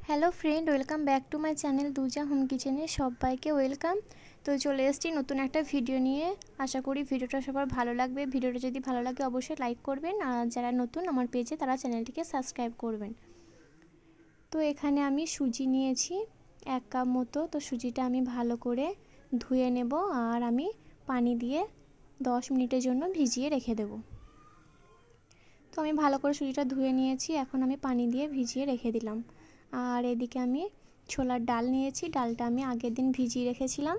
Hello friend, welcome back to my channel দুজা home কিচেনে সবাইকে ওয়েলকাম। তো চলে এসেছি নতুন একটা ভিডিও নিয়ে। আশা করি ভিডিওটা সবার ভালো লাগবে। ভিডিওটা যদি ভালো লাগে অবশ্যই লাইক করবেন, আর যারা নতুন আমার পেজে তারা চ্যানেলটিকে সাবস্ক্রাইব করবেন। তো এখানে আমি সুজি নিয়েছি 1 কাপ মতো। তো সুজিটা আমি ভালো করে ধুয়ে নেব, আর আমি পানি দিয়ে 10 মিনিটের জন্য ভিজিয়ে রেখে দেব। তো আমি ভালো করে সুজিটা ধুয়ে নিয়েছি, এখন আমি পানি দিয়ে ভিজিয়ে রেখে দিলাম। আর এদিকে আমি ছোলার ডাল নিয়েছি, ডালটা আমি আগের দিন ভিজিয়ে রেখেছিলাম।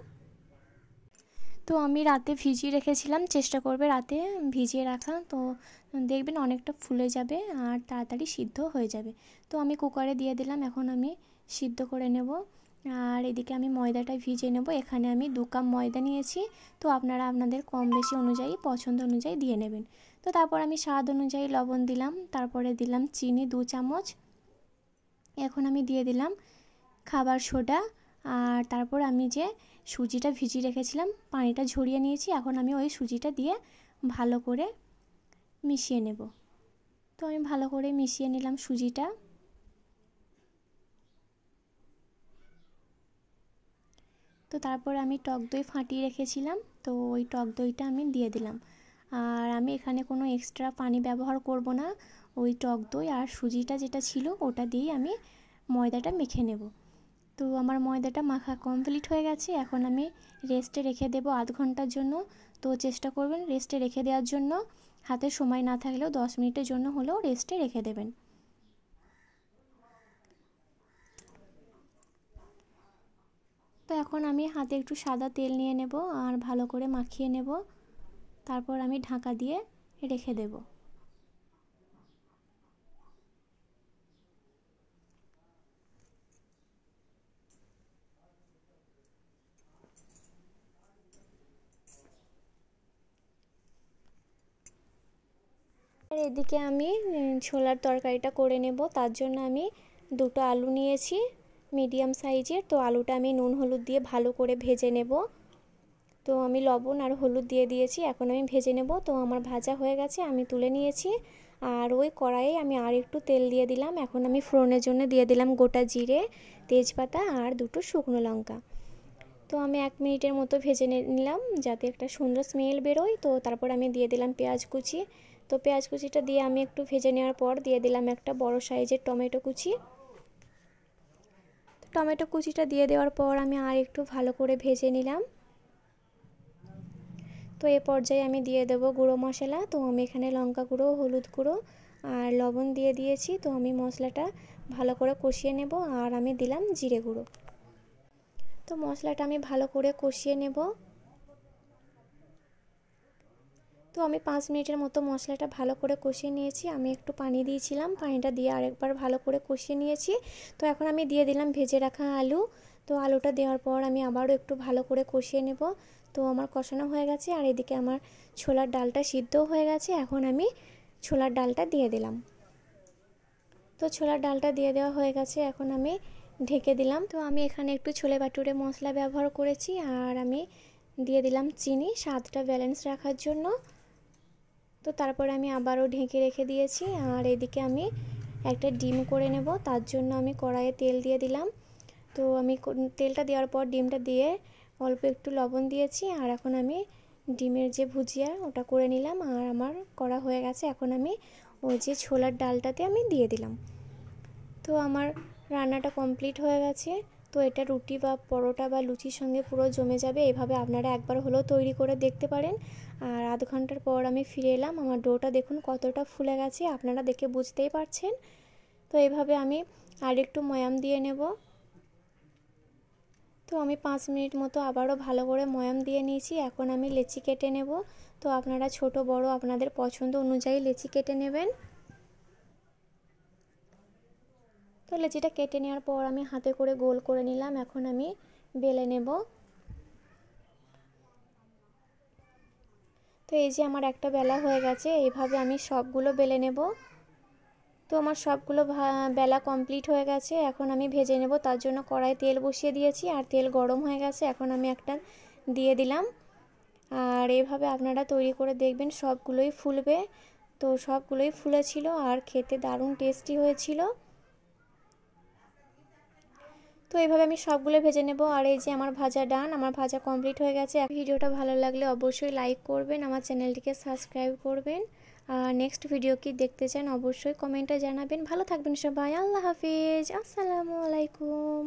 তো আমি রাতে ভিজিয়ে রেখেছিলাম, চেষ্টা করবে রাতে ভিজিয়ে রাখা, তো দেখবেন অনেকটা ফুলে যাবে আর তাড়াতাড়ি সিদ্ধ হয়ে যাবে। তো আমি কুকারে দিয়ে দিলাম, এখন আমি সিদ্ধ করে নেব। আর এদিকে আমি ময়দাটা ভিজিয়ে নেব। এখানে আমি 2 কাপ ময়দা নিয়েছি, তো আপনারা আপনাদের কম বেশি অনুযায়ী পছন্দ অনুযায়ী দিয়ে নেবেন। তো তারপর আমি স্বাদ অনুযায়ী লবণ দিলাম, তারপরে দিলাম চিনি 2 চামচ। এখন আমি দিয়ে দিলাম খাবার সোডা, আর তারপর আমি যে সুজিটা ভিজিয়ে রেখেছিলাম পানিটা ঝরিয়ে নিয়েছি, এখন আমি ওই সুজিটা দিয়ে ভালো করে মিশিয়ে নেব। তো আমি ভালো করে মিশিয়ে নিলাম সুজিটা। তো তারপর আমি টক দই ফাটিয়ে রেখেছিলাম, তো ওই টক দইটা আমি দিয়ে দিলাম। আর আমি এখানে কোনো এক্সট্রা পানি ব্যবহার করব না, ওই টক দই আর সুজিটা যেটা ছিল ওটা দিয়েই আমি ময়দাটা মেখে নেব। তো আমার ময়দাটা মাখা কমপ্লিট হয়ে গেছে, এখন আমি রেস্টে রেখে দেব আধ ঘন্টার জন্য। তো চেষ্টা করবেন রেস্টে রেখে দেওয়ার জন্য, হাতে সময় না থাকলেও 10 মিনিটের জন্য হলেও রেস্টে রেখে দেবেন। তো এখন আমি হাতে একটু সাদা তেল নিয়ে নেব আর ভালো করে মাখিয়ে নেব, তারপর আমি ঢাকা দিয়ে রেখে দেব। আর এদিকে আমি ছোলার তরকারিটা করে নেব, তার জন্য আমি 2টো আলু নিয়েছি মিডিয়াম সাইজের। তো আলুটা আমি নুন হলুদ দিয়ে ভালো করে ভেজে নেব। তো আমি লবণ আর হলুদ দিয়ে দিয়েছি, এখন আমি ভেজে নেব। তো আমার ভাজা হয়ে গেছে, আমি তুলে নিয়েছি। আর ওই কড়াইয়ে আমি আর একটু তেল দিয়ে দিলাম। এখন আমি ফোড়নের জন্য দিয়ে দিলাম গোটা জিরে, তেজপাতা আর 2টো শুকনো লঙ্কা। তো আমি 1 মিনিটের মতো ভেজে নিলাম যাতে একটা সুন্দর স্মেল বেরোয়। তো তারপর আমি দিয়ে দিলাম পেঁয়াজ কুচি। তো পেঁয়াজ কুচিটা দিয়ে আমি একটু ভেজে নেওয়ার পর দিয়ে দিলাম একটা বড় সাইজের টমেটো কুচি। টমেটো কুচিটা দিয়ে দেওয়ার পর আমি আর একটু ভালো করে ভেজে নিলাম। তো এ পর্যায়ে আমি দিয়ে দেবো গুঁড়ো মশলা। তো আমি এখানে লঙ্কা গুঁড়ো, হলুদ গুঁড়ো আর লবণ দিয়ে দিয়েছি। তো আমি মশলাটা ভালো করে কষিয়ে নেব, আর আমি দিলাম জিরে গুঁড়ো। তো মশলাটা আমি ভালো করে কষিয়ে নেব। তো আমি 5 মিনিটের মতো মশলাটা ভালো করে কষিয়ে নিয়েছি। আমি একটু পানি দিয়েছিলাম, পানিটা দিয়ে আরেকবার ভালো করে কষিয়ে নিয়েছি। তো এখন আমি দিয়ে দিলাম ভেজে রাখা আলু। তো আলুটা দেওয়ার পর আমি আবারও একটু ভালো করে কষিয়ে নেব। তো আমার কষানো হয়ে গেছে, আর এদিকে আমার ছোলার ডালটা সিদ্ধও হয়ে গেছে। এখন আমি ছোলার ডালটা দিয়ে দিলাম। তো ছোলার ডালটা দিয়ে দেওয়া হয়ে গেছে, এখন আমি ঢেকে দিলাম। তো আমি এখানে একটু ছোলে বাটুরে মশলা ব্যবহার করেছি, আর আমি দিয়ে দিলাম চিনি স্বাদটা ব্যালেন্স রাখার জন্য। তো তারপরে আমি আবারও ঢেকে রেখে দিয়েছি। আর এদিকে আমি একটা ডিম করে নেব, তার জন্য আমি কড়াইয়ে তেল দিয়ে দিলাম। তো আমি তেলটা দেওয়ার পর ডিমটা দিয়ে অল্প একটু লবণ দিয়েছি, আর এখন আমি ডিমের যে ভুজিয়া ওটা করে নিলাম, আর আমার করা হয়ে গেছে। এখন আমি ওই যে ছোলার ডালটাতে আমি দিয়ে দিলাম। তো আমার রান্নাটা কমপ্লিট হয়ে গেছে। তো এটা রুটি বা পরোটা বা লুচির সঙ্গে পুরো জমে যাবে। এভাবে আপনারা একবার হলেও তৈরি করে দেখতে পারেন। আর আধ ঘন্টার পর আমি ফিরে এলাম, আমার ডোটা দেখুন কতটা ফুলে গেছে, আপনারা দেখে বুঝতেই পারছেন। তো এইভাবে আমি আর একটু ময়াম দিয়ে নেব। তো আমি 5 মিনিট মতো আবারও ভালো করে ময়াম দিয়ে নিয়েছি। এখন আমি লেচি কেটে নেব। তো আপনারা ছোট বড় আপনাদের পছন্দ অনুযায়ী লেচি কেটে নেবেন। তো লেচিটা কেটে নেওয়ার পর আমি হাতে করে গোল করে নিলাম, এখন আমি বেলে নেব। তো এই যে আমার একটা বেলা হয়ে গেছে, এইভাবে আমি সবগুলো বেলে নেব। তো আমার সবগুলো বেলা কমপ্লিট হয়ে গেছে, এখন আমি ভেজে নেব। তার জন্য কড়াই তেল বসিয়ে দিয়েছি, আর তেল গরম হয়ে গেছে, এখন আমি একটা দিয়ে দিলাম। আর এইভাবে আপনারা তৈরি করে দেখবেন সবগুলোই ফুলবে। তো সবগুলোই ফুলেছিল আর খেতে দারুণ টেস্টি হয়েছিল। তো এইভাবে আমি সবগুলো ভেজে নেব। আর এই যে আমার ভাজা ডান, আমার ভাজা কমপ্লিট হয়ে গেছে। ভিডিওটা ভালো লাগলে অবশ্যই লাইক করবেন, আমার চ্যানেলটিকে সাবস্ক্রাইব করবেন। আর নেক্সট ভিডিও কি দেখতে চান অবশ্যই কমেন্টে জানাবেন। ভালো থাকবেন সবাই, আল্লাহ হাফিজ, আসসালামু আলাইকুম।